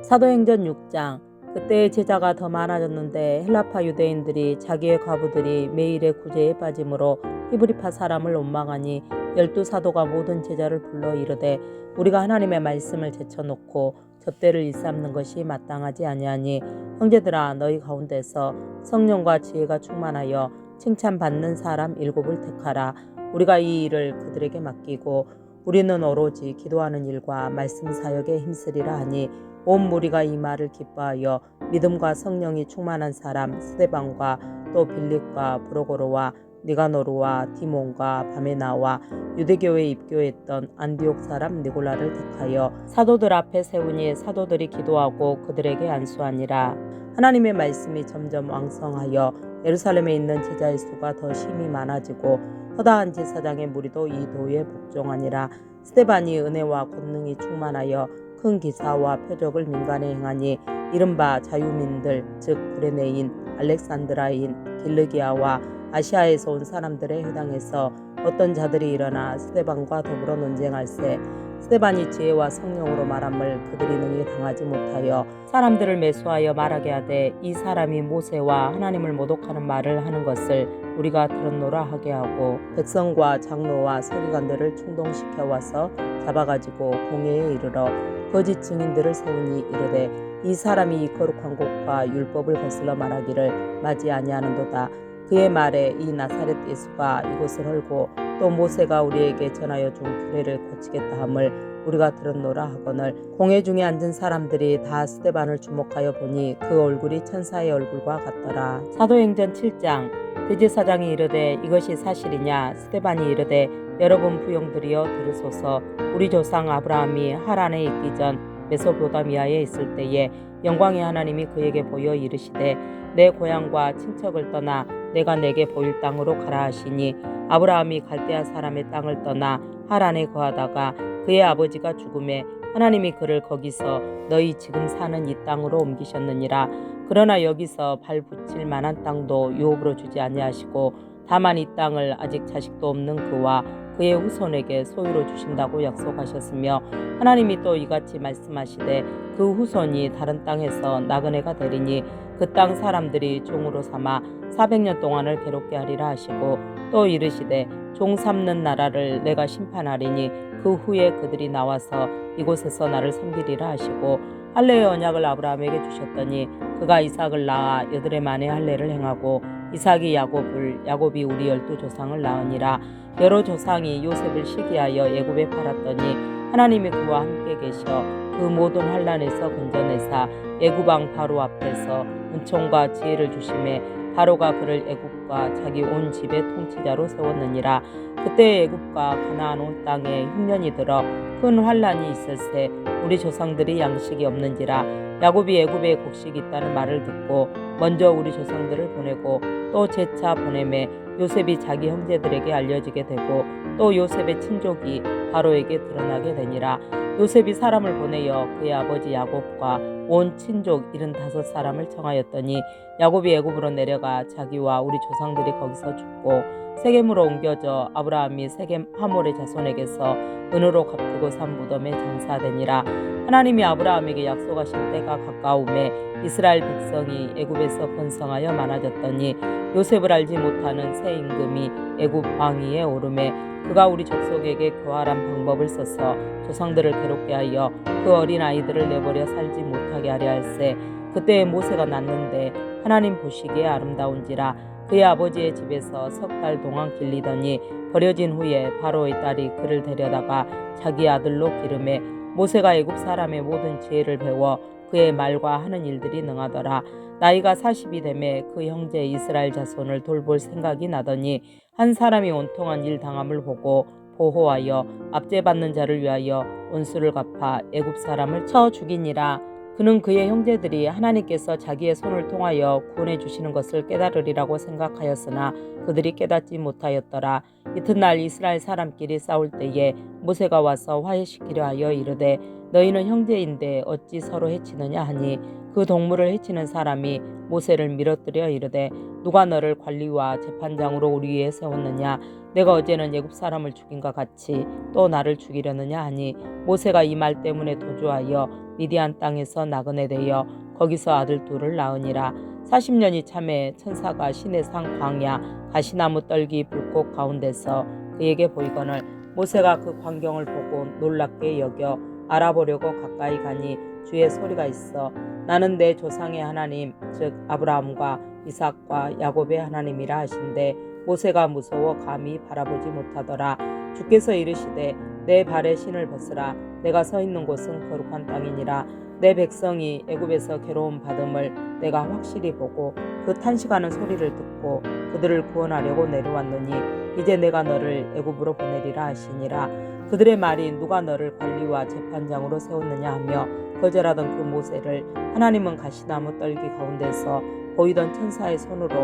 사도행전 6장. 그때 제자가 더 많아졌는데 헬라파 유대인들이 자기의 과부들이 매일의 구제에 빠짐으로 히브리파 사람을 원망하니 12사도가 모든 제자를 불러 이르되 우리가 하나님의 말씀을 제쳐놓고 접대를 일삼는 것이 마땅하지 아니하니 형제들아 너희 가운데서 성령과 지혜가 충만하여 칭찬받는 사람 7을 택하라. 우리가 이 일을 그들에게 맡기고 우리는 오로지 기도하는 일과 말씀 사역에 힘쓰리라 하니 온 무리가 이 말을 기뻐하여 믿음과 성령이 충만한 사람 스데반과 또 빌립과 브로고로와 니가노르와 디몬과 바메나와 유대교에 입교했던 안디옥 사람 니골라를 택하여 사도들 앞에 세우니 사도들이 기도하고 그들에게 안수하니라. 하나님의 말씀이 점점 왕성하여 예루살렘에 있는 제자의 수가 더 심히 많아지고 허다한 제사장의 무리도 이 도에 복종하니라. 스데반이 은혜와 권능이 충만하여 큰 기사와 표적을 민간에 행하니 이른바 자유민들 즉 구레네인, 알렉산드라인, 길르기아와 아시아에서 온 사람들의 회당에서 어떤 자들이 일어나 스데반과 더불어 논쟁할세 스데반이 지혜와 성령으로 말함을 그들이 능히 당하지 못하여 사람들을 매수하여 말하게 하되 이 사람이 모세와 하나님을 모독하는 말을 하는 것을 우리가 들었노라 하게 하고 백성과 장로와 서기관들을 충동시켜 와서 잡아가지고 공회에 이르러 거짓 증인들을 세우니 이르되 이 사람이 이 거룩한 곳과 율법을 거슬러 말하기를 맞이 아니하는도다. 그의 말에 이 나사렛 예수가 이곳을 헐고 또 모세가 우리에게 전하여 준 규례를 고치겠다 함을 우리가 들었노라 하거늘 공회 중에 앉은 사람들이 다 스데반을 주목하여 보니 그 얼굴이 천사의 얼굴과 같더라. 사도행전 7장. 대제사장이 이르되 이것이 사실이냐? 스데반이 이르되 여러분 부용들이여 들으소서. 우리 조상 아브라함이 하란에 있기 전 메소포타미아에 있을 때에 영광의 하나님이 그에게 보여 이르시되 내 고향과 친척을 떠나 내가 내게 보일 땅으로 가라 하시니 아브라함이 갈대아 사람의 땅을 떠나 하란에 거하다가 그의 아버지가 죽음에 하나님이 그를 거기서 너희 지금 사는 이 땅으로 옮기셨느니라. 그러나 여기서 발 붙일 만한 땅도 유업으로 주지 아니하시고 다만 이 땅을 아직 자식도 없는 그와 그의 후손에게 소유로 주신다고 약속하셨으며 하나님이 또 이같이 말씀하시되 그 후손이 다른 땅에서 나그네가 되리니 그 땅 사람들이 종으로 삼아 400년 동안을 괴롭게 하리라 하시고 또 이르시되 종 삼는 나라를 내가 심판하리니 그 후에 그들이 나와서 이곳에서 나를 섬기리라 하시고 할례의 언약을 아브라함에게 주셨더니 그가 이삭을 낳아 8해 만에 할례를 행하고 이삭이 야곱을 야곱이 우리 12조상을 낳으니라. 여러 조상이 요셉을 시기하여 애굽에 팔았더니 하나님이 그와 함께 계셔 그 모든 환난에서 건져내사 애굽 왕 바로 앞에서 은총과 지혜를 주심에 바로가 그를 애굽과 자기 온 집의 통치자로 세웠느니라. 그때 애굽과 가나안 온 땅에 흉년이 들어 큰 환난이 있을세 우리 조상들이 양식이 없는지라. 야곱이 애굽에 곡식이 있다는 말을 듣고 먼저 우리 조상들을 보내고 또 재차 보내매 요셉이 자기 형제들에게 알려지게 되고 또 요셉의 친족이 바로에게 드러나게 되니라. 요셉이 사람을 보내어 그의 아버지 야곱과 온 친족 75사람을 청하였더니 야곱이 애굽으로 내려가 자기와 우리 조상들이 거기서 죽고 세겜으로 옮겨져 아브라함이 세겜 하몰의 자손에게서 은으로 갚고 산 무덤에 장사되니라. 하나님이 아브라함에게 약속하신 때가 가까움에 이스라엘 백성이 애굽에서 번성하여 많아졌더니 요셉을 알지 못하는 새 임금이 애굽 왕위에 오르매 그가 우리 족속에게 교활한 방법을 써서 조상들을 괴롭게 하여 그 어린 아이들을 내버려 살지 못하게 하려 할세 그때 모세가 낳는데 하나님 보시기에 아름다운지라. 그의 아버지의 집에서 석 달 동안 길리더니 버려진 후에 바로의 딸이 그를 데려다가 자기 아들로 기르매 모세가 애굽 사람의 모든 지혜를 배워 그의 말과 하는 일들이 능하더라. 나이가 40이 되매 그 형제 이스라엘 자손을 돌볼 생각이 나더니 한 사람이 온통한 일 당함을 보고 보호하여 압제받는 자를 위하여 원수를 갚아 애굽 사람을 쳐 죽이니라. 그는 그의 형제들이 하나님께서 자기의 손을 통하여 구원해 주시는 것을 깨달으리라고 생각하였으나 그들이 깨닫지 못하였더라. 이튿날 이스라엘 사람끼리 싸울 때에 모세가 와서 화해시키려 하여 이르되 너희는 형제인데 어찌 서로 해치느냐 하니 그 동물을 해치는 사람이 모세를 밀어뜨려 이르되 누가 너를 관리와 재판장으로 우리 위에 세웠느냐 내가 어제는 애굽 사람을 죽인과 같이 또 나를 죽이려느냐 하니 모세가 이 말 때문에 도주하여 미디안 땅에서 나그네 되어 거기서 아들 둘을 낳으니라. 40년이 참에 천사가 시내 산 광야 가시나무 떨기 불꽃 가운데서 그에게 보이거늘 모세가 그 광경을 보고 놀랍게 여겨 알아보려고 가까이 가니 주의 소리가 있어 나는 내 조상의 하나님 즉 아브라함과 이삭과 야곱의 하나님이라 하신대 모세가 무서워 감히 바라보지 못하더라. 주께서 이르시되 내 발에 신을 벗으라. 내가 서 있는 곳은 거룩한 땅이니라. 내 백성이 애굽에서 괴로움 받음을 내가 확실히 보고 그 탄식하는 소리를 듣고 그들을 구원하려고 내려왔노니 이제 내가 너를 애굽으로 보내리라 하시니라. 그들의 말이 누가 너를 관리와 재판장으로 세웠느냐 하며 거절하던 그 모세를 하나님은 가시나무 떨기 가운데서 보이던 천사의 손으로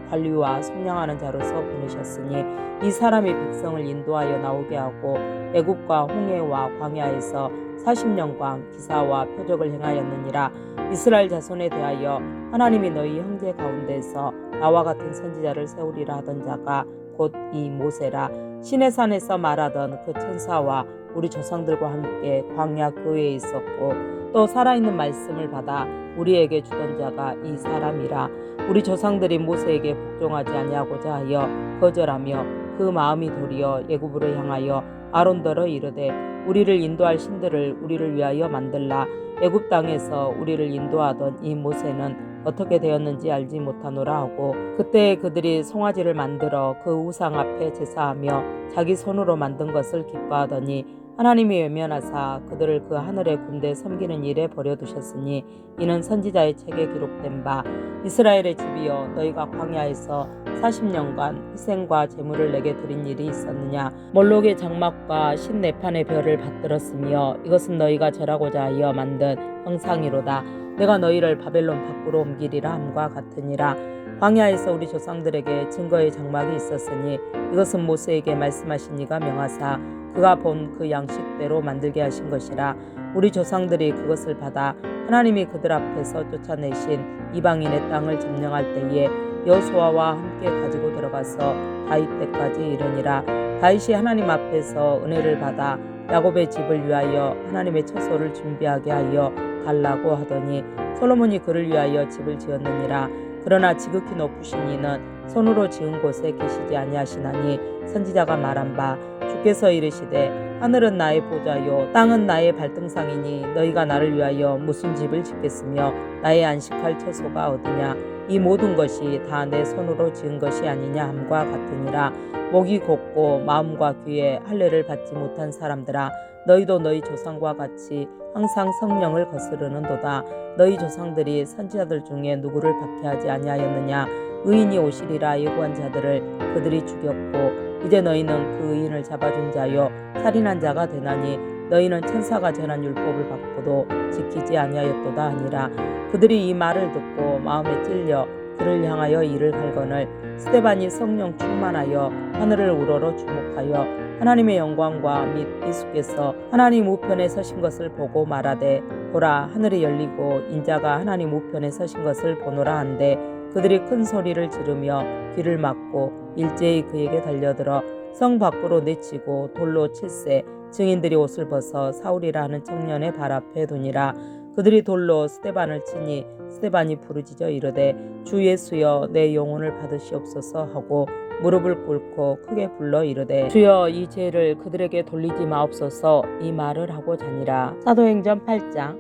관리와 속량하는 자로서 보내셨으니 이 사람이 백성을 인도하여 나오게 하고 애굽과 홍해와 광야에서 40년간 기사와 표적을 행하였느니라. 이스라엘 자손에 대하여 하나님이 너희 형제 가운데서 나와 같은 선지자를 세우리라 하던 자가 곧 이 모세라. 시내산에서 말하던 그 천사와 우리 조상들과 함께 광야 그 외에 있었고 또 살아있는 말씀을 받아 우리에게 주던 자가 이 사람이라. 우리 조상들이 모세에게 복종하지 아니하고자 하여 거절하며 그 마음이 도리어 애굽으로 향하여 아론더러 이르되 우리를 인도할 신들을 우리를 위하여 만들라. 애굽 땅에서 우리를 인도하던 이 모세는 어떻게 되었는지 알지 못하노라 하고 그때 그들이 송아지를 만들어 그 우상 앞에 제사하며 자기 손으로 만든 것을 기뻐하더니 하나님이 외면하사 그들을 그 하늘의 군대 섬기는 일에 버려두셨으니 이는 선지자의 책에 기록된 바 이스라엘의 집이여 너희가 광야에서 40년간 희생과 제물을 내게 드린 일이 있었느냐. 몰록의 장막과 신네판의 별을 받들었으며 이것은 너희가 절하고자 하여 만든 형상이로다. 내가 너희를 바벨론 밖으로 옮기리라 함과 같으니라. 광야에서 우리 조상들에게 증거의 장막이 있었으니 이것은 모세에게 말씀하신 이가 명하사 그가 본 그 양식대로 만들게 하신 것이라. 우리 조상들이 그것을 받아 하나님이 그들 앞에서 쫓아내신 이방인의 땅을 점령할 때에 여호수아와 함께 가지고 들어가서 다윗 때까지 이르니라. 다윗이 하나님 앞에서 은혜를 받아 야곱의 집을 위하여 하나님의 처소를 준비하게 하여 달라고 하더니 솔로몬이 그를 위하여 집을 지었느니라. 그러나 지극히 높으신 이는 손으로 지은 곳에 계시지 아니하시나니 선지자가 말한 바 주께서 이르시되 하늘은 나의 보좌요 땅은 나의 발등상이니 너희가 나를 위하여 무슨 집을 짓겠으며 나의 안식할 처소가 어디냐. 이 모든 것이 다 내 손으로 지은 것이 아니냐 함과 같으니라. 목이 곧고 마음과 귀에 할례를 받지 못한 사람들아 너희도 너희 조상과 같이 항상 성령을 거스르는도다. 너희 조상들이 선지자들 중에 누구를 박해하지 아니하였느냐. 의인이 오시리라 예고한 자들을 그들이 죽였고 이제 너희는 그 의인을 잡아준 자요 살인한 자가 되나니 너희는 천사가 전한 율법을 받고도 지키지 아니하였도다 하니라. 그들이 이 말을 듣고 마음에 찔려 그를 향하여 이를 갈거늘 스데반이 성령 충만하여 하늘을 우러러 주목하여 하나님의 영광과 및 예수께서 하나님 우편에 서신 것을 보고 말하되 보라 하늘이 열리고 인자가 하나님 우편에 서신 것을 보노라 한데 그들이 큰 소리를 지르며 귀를 막고 일제히 그에게 달려들어 성 밖으로 내치고 돌로 칠세 증인들이 옷을 벗어 사울이라 하는 청년의 발 앞에 두니라. 그들이 돌로 스데반을 치니 스데반이 부르짖어 이르되 주 예수여 내 영혼을 받으시옵소서 하고 무릎을 꿇고 크게 불러 이르되 주여 이 죄를 그들에게 돌리지 마옵소서 이 말을 하고 자니라. 사도행전 8장.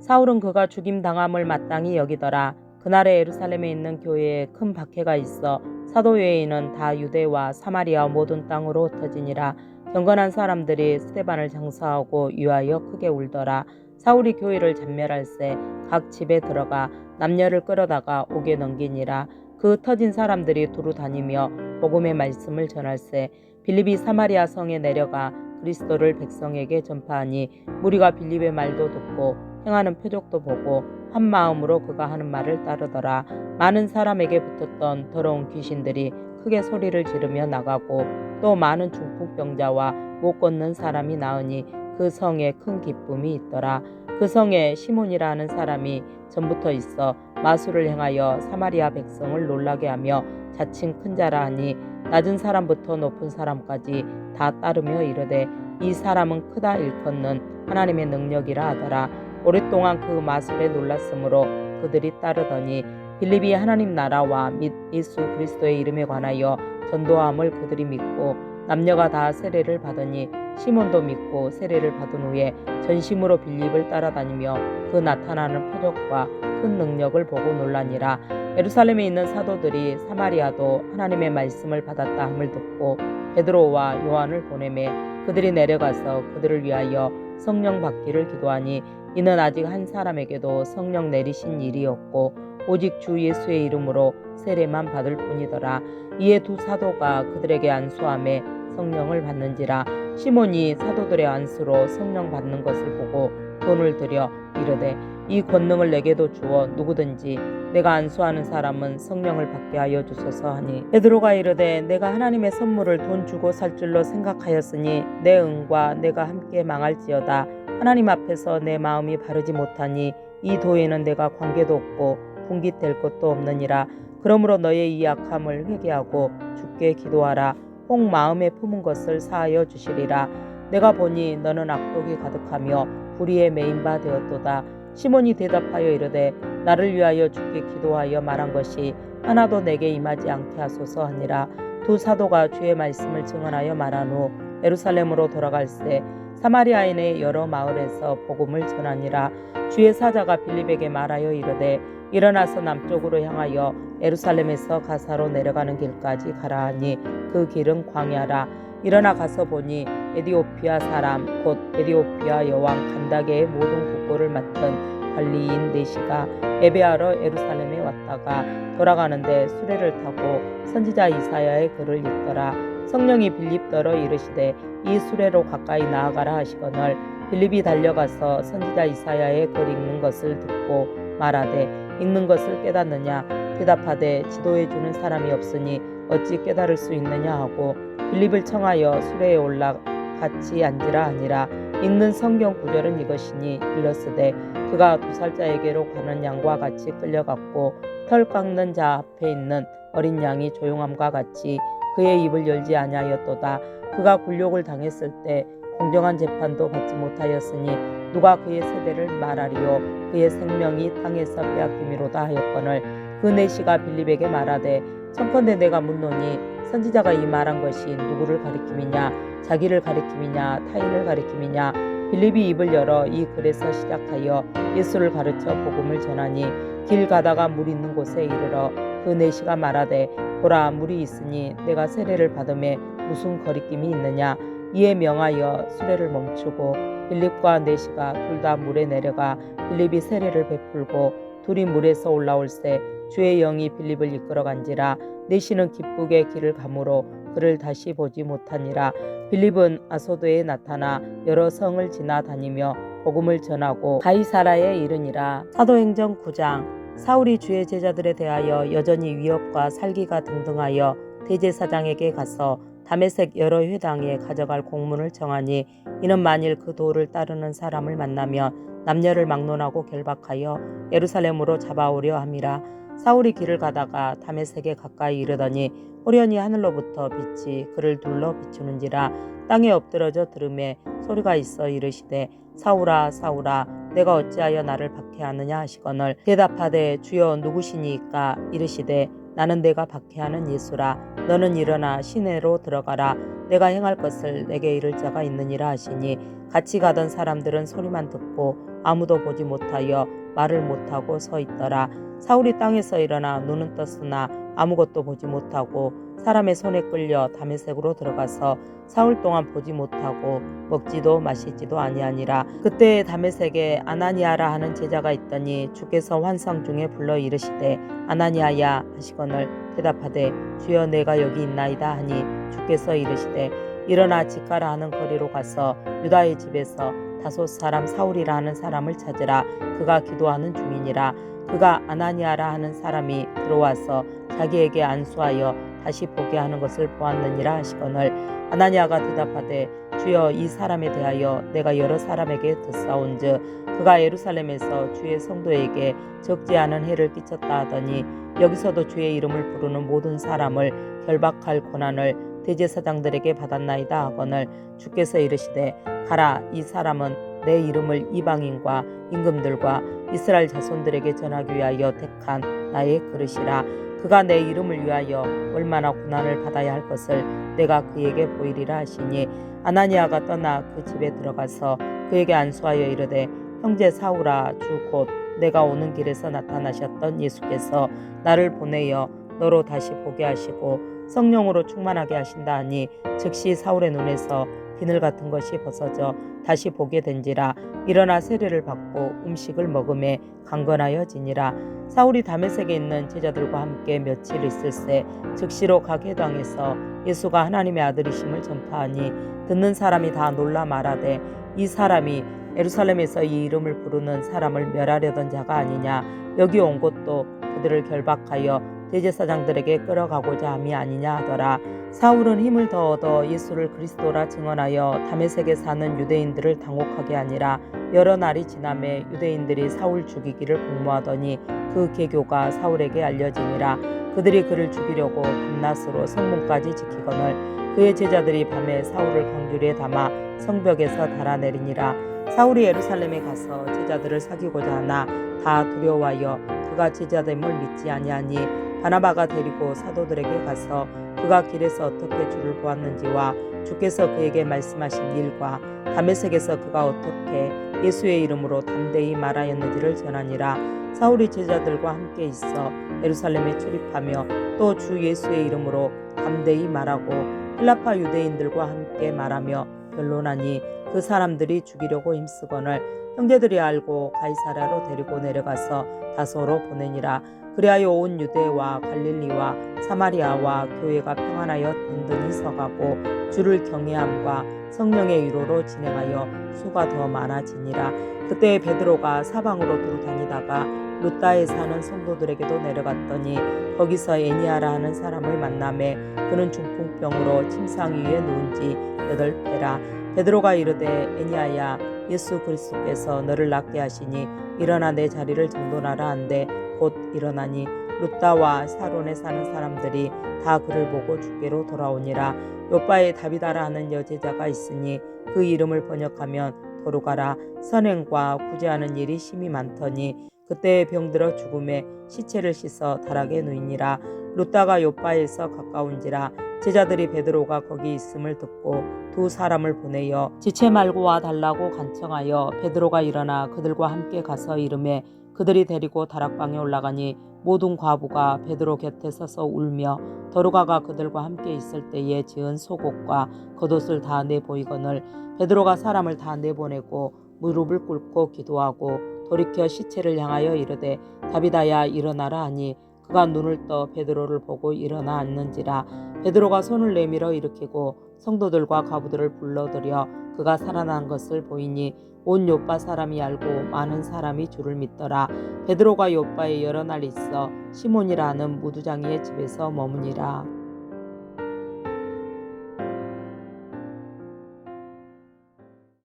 사울은 그가 죽임당함을 마땅히 여기더라. 그날에 예루살렘에 있는 교회에 큰 박해가 있어 사도 외에는 다 유대와 사마리아 모든 땅으로 흩어지니라. 경건한 사람들이 스데반을 장사하고 위하여 크게 울더라. 사울이 교회를 잔멸할세 각 집에 들어가 남녀를 끌어다가 옥에 넘기니라. 그 터진 사람들이 두루 다니며 복음의 말씀을 전할세 빌립이 사마리아 성에 내려가 그리스도를 백성에게 전파하니 무리가 빌립의 말도 듣고 행하는 표적도 보고 한 마음으로 그가 하는 말을 따르더라. 많은 사람에게 붙었던 더러운 귀신들이 크게 소리를 지르며 나가고 또 많은 중풍병자와 못 걷는 사람이 나으니 그 성에 큰 기쁨이 있더라. 그 성에 시몬이라 하는 사람이 전부터 있어 마술을 행하여 사마리아 백성을 놀라게 하며 자칭 큰 자라 하니 낮은 사람부터 높은 사람까지 다 따르며 이르되 이 사람은 크다 일컫는 하나님의 능력이라 하더라. 오랫동안 그 마술에 놀랐으므로 그들이 따르더니 빌립이 하나님 나라와 및 예수 그리스도의 이름에 관하여 전도함을 그들이 믿고 남녀가 다 세례를 받으니 시몬도 믿고 세례를 받은 후에 전심으로 빌립을 따라다니며 그 나타나는 표적과 큰 능력을 보고 놀라니라. 예루살렘에 있는 사도들이 사마리아도 하나님의 말씀을 받았다 함을 듣고 베드로와 요한을 보내매 그들이 내려가서 그들을 위하여 성령 받기를 기도하니 이는 아직 한 사람에게도 성령 내리신 일이었고 오직 주 예수의 이름으로 세례만 받을 뿐이더라. 이에 두 사도가 그들에게 안수하며 성령을 받는지라. 시몬이 사도들의 안수로 성령 받는 것을 보고 돈을 들여 이르되 이 권능을 내게도 주어 누구든지 내가 안수하는 사람은 성령을 받게 하여 주소서 하니 베드로가 이르되 내가 하나님의 선물을 돈 주고 살 줄로 생각하였으니 내 은과 내가 함께 망할지어다. 하나님 앞에서 내 마음이 바르지 못하니 이 도에는 내가 관계도 없고 분깃될 것도 없느니라. 그러므로 너의 이 약함을 회개하고 주께 기도하라. 혹 마음에 품은 것을 사하여 주시리라. 내가 보니 너는 악독이 가득하며 불의에 매인 바 되었도다. 시몬이 대답하여 이르되 나를 위하여 주께 기도하여 말한 것이 하나도 내게 임하지 않게 하소서 하니라. 두 사도가 주의 말씀을 증언하여 말한 후 예루살렘으로 돌아갈새 사마리아인의 여러 마을에서 복음을 전하니라. 주의 사자가 빌립에게 말하여 이르되 일어나서 남쪽으로 향하여 예루살렘에서 가사로 내려가는 길까지 가라 하니 그 길은 광야라. 일어나 가서 보니 에디오피아 사람 곧 에디오피아 여왕 간다게의 모든 국고를 맡은 관리인 네시가 예배하러 예루살렘에 왔다가 돌아가는데 수레를 타고 선지자 이사야의 글을 읽더라. 성령이 빌립더러 이르시되 이 수레로 가까이 나아가라 하시거늘 빌립이 달려가서 선지자 이사야의 글 읽는 것을 듣고 말하되 읽는 것을 깨닫느냐. 대답하되 지도해 주는 사람이 없으니 어찌 깨달을 수 있느냐 하고 빌립을 청하여 수레에 올라 같이 앉으라 하니라. 읽는 성경 구절은 이것이니 일러스되 그가 2살짜에게로 가는 양과 같이 끌려갔고 털 깎는 자 앞에 있는 어린 양이 조용함과 같이 그의 입을 열지 아니하였도다. 그가 굴욕을 당했을 때 공정한 재판도 받지 못하였으니 누가 그의 세대를 말하리요. 그의 생명이 땅에서 빼앗김이로다 하였거늘 그 네시가 빌립에게 말하되 청컨대 내가 묻노니 선지자가 이 말한 것이 누구를 가리킴이냐. 자기를 가리킴이냐 타인을 가리킴이냐. 빌립이 입을 열어 이 글에서 시작하여 예수를 가르쳐 복음을 전하니 길 가다가 물 있는 곳에 이르러 그 네시가 말하되 보라 물이 있으니 내가 세례를 받음에 무슨 거리낌이 있느냐. 이에 명하여 수레를 멈추고 빌립과 네시가 둘 다 물에 내려가 빌립이 세례를 베풀고 둘이 물에서 올라올새 주의 영이 빌립을 이끌어간지라. 네시는 기쁘게 길을 가므로 그를 다시 보지 못하니라. 빌립은 아소도에 나타나 여러 성을 지나다니며 복음을 전하고 가이사라에 이르니라. 사도행전 9장. 사울이 주의 제자들에 대하여 여전히 위협과 살기가 등등하여 대제사장에게 가서 다메섹 여러 회당에 가져갈 공문을 정하니 이는 만일 그 도를 따르는 사람을 만나면 남녀를 막론하고 결박하여 예루살렘으로 잡아오려 함이라. 사울이 길을 가다가 다메섹에 가까이 이르더니 호련히 하늘로부터 빛이 그를 둘러 비추는지라. 땅에 엎드러져 들음에 소리가 있어 이르시되 사울아 사울아 내가 어찌하여 나를 박해하느냐 하시거늘 대답하되 주여 누구시니까. 이르시되 나는 내가 박해하는 예수라. 너는 일어나 시내로 들어가라. 내가 행할 것을 내게 이를 자가 있느니라 하시니 같이 가던 사람들은 소리만 듣고 아무도 보지 못하여 말을 못하고 서 있더라. 사울이 땅에서 일어나 눈은 떴으나 아무것도 보지 못하고 사람의 손에 끌려 다메섹으로 들어가서 사흘 동안 보지 못하고 먹지도 마시지도 아니하니라. 그때 다메섹에 아나니아라 하는 제자가 있더니 주께서 환상 중에 불러 이르시되 아나니아야 하시거늘 대답하되 주여 내가 여기 있나이다 하니 주께서 이르시되 일어나 직가라 하는 거리로 가서 유다의 집에서 다소 사람 사울이라 하는 사람을 찾으라. 그가 기도하는 중이니라. 그가 아나니아라 하는 사람이 들어와서 자기에게 안수하여 다시 보게 하는 것을 보았느니라 하시거늘 아나니아가 대답하되 주여 이 사람에 대하여 내가 여러 사람에게 듣사온즉 그가 예루살렘에서 주의 성도에게 적지 않은 해를 끼쳤다 하더니 여기서도 주의 이름을 부르는 모든 사람을 결박할 권한을 대제사장들에게 받았나이다 하거늘 주께서 이르시되 가라 이 사람은 내 이름을 이방인과 임금들과 이스라엘 자손들에게 전하기 위하여 택한 나의 그릇이라. 그가 내 이름을 위하여 얼마나 고난을 받아야 할 것을 내가 그에게 보이리라 하시니 아나니아가 떠나 그 집에 들어가서 그에게 안수하여 이르되 형제 사울아 주 곧 내가 오는 길에서 나타나셨던 예수께서 나를 보내어 너로 다시 보게 하시고 성령으로 충만하게 하신다 하니 즉시 사울의 눈에서 비늘 같은 것이 벗어져 다시 보게 된지라. 일어나 세례를 받고 음식을 먹음에 강건하여지니라. 사울이 다메섹에 있는 제자들과 함께 며칠 있을새 즉시로 각 회당에서 예수가 하나님의 아들이심을 전파하니 듣는 사람이 다 놀라 말하되 이 사람이 예루살렘에서 이 이름을 부르는 사람을 멸하려던 자가 아니냐. 여기 온 것도 그들을 결박하여 대제사장들에게 끌어가고자 함이 아니냐 하더라. 사울은 힘을 더 얻어 예수를 그리스도라 증언하여 다메섹에 사는 유대인들을 당혹하게 하니라. 여러 날이 지나매 유대인들이 사울 죽이기를 공모하더니 그 계교가 사울에게 알려지니라. 그들이 그를 죽이려고 밤낮으로 성문까지 지키거늘 그의 제자들이 밤에 사울을 강주리에 담아 성벽에서 달아내리니라. 사울이 예루살렘에 가서 제자들을 사귀고자 하나 다 두려워하여 그가 제자됨을 믿지 아니하니 바나바가 데리고 사도들에게 가서 그가 길에서 어떻게 주를 보았는지와 주께서 그에게 말씀하신 일과 다메섹에서 그가 어떻게 예수의 이름으로 담대히 말하였는지를 전하니라. 사울이 제자들과 함께 있어 예루살렘에 출입하며 또 주 예수의 이름으로 담대히 말하고 헬라파 유대인들과 함께 말하며 변론하니 그 사람들이 죽이려고 힘쓰거늘 형제들이 알고 가이사랴로 데리고 내려가서 다소로 보내니라. 그리하여 온 유대와 갈릴리와 사마리아와 교회가 평안하여 든든히 서가고 주를 경외함과 성령의 위로로 진행하여 수가 더 많아지니라. 그때 베드로가 사방으로 두루 다니다가 루다에 사는 성도들에게도 내려갔더니 거기서 에니아라 하는 사람을 만나매 그는 중풍병으로 침상 위에 누운 지 8배라. 베드로가 이르되 에니아야 예수 그리스도께서 너를 낫게 하시니 일어나 내 자리를 정돈하라 한데 곧 일어나니 루다와 사론에 사는 사람들이 다 그를 보고 주께로 돌아오니라. 요바에 다비다라 하는 여제자가 있으니 그 이름을 번역하면 도루가라. 선행과 구제하는 일이 심히 많더니 그때에 병들어 죽음에 시체를 씻어 다락에 누이니라. 루다가 요바에서 가까운지라. 제자들이 베드로가 거기 있음을 듣고 두 사람을 보내어 지체 말고 와 달라고 간청하여 베드로가 일어나 그들과 함께 가서 이르매 그들이 데리고 다락방에 올라가니 모든 과부가 베드로 곁에 서서 울며 더루가가 그들과 함께 있을 때에 지은 속옷과 겉옷을 다 내보이거늘 베드로가 사람을 다 내보내고 무릎을 꿇고 기도하고 돌이켜 시체를 향하여 이르되 다비다야 일어나라 하니 그가 눈을 떠 베드로를 보고 일어나 앉는지라. 베드로가 손을 내밀어 일으키고 성도들과 과부들을 불러들여 그가 살아난 것을 보이니 온 요빠 사람이 알고 많은 사람이 주를 믿더라. 베드로가 요빠에 여러 날 있어 시몬이라 하는 무두장이의 집에서 머무니라.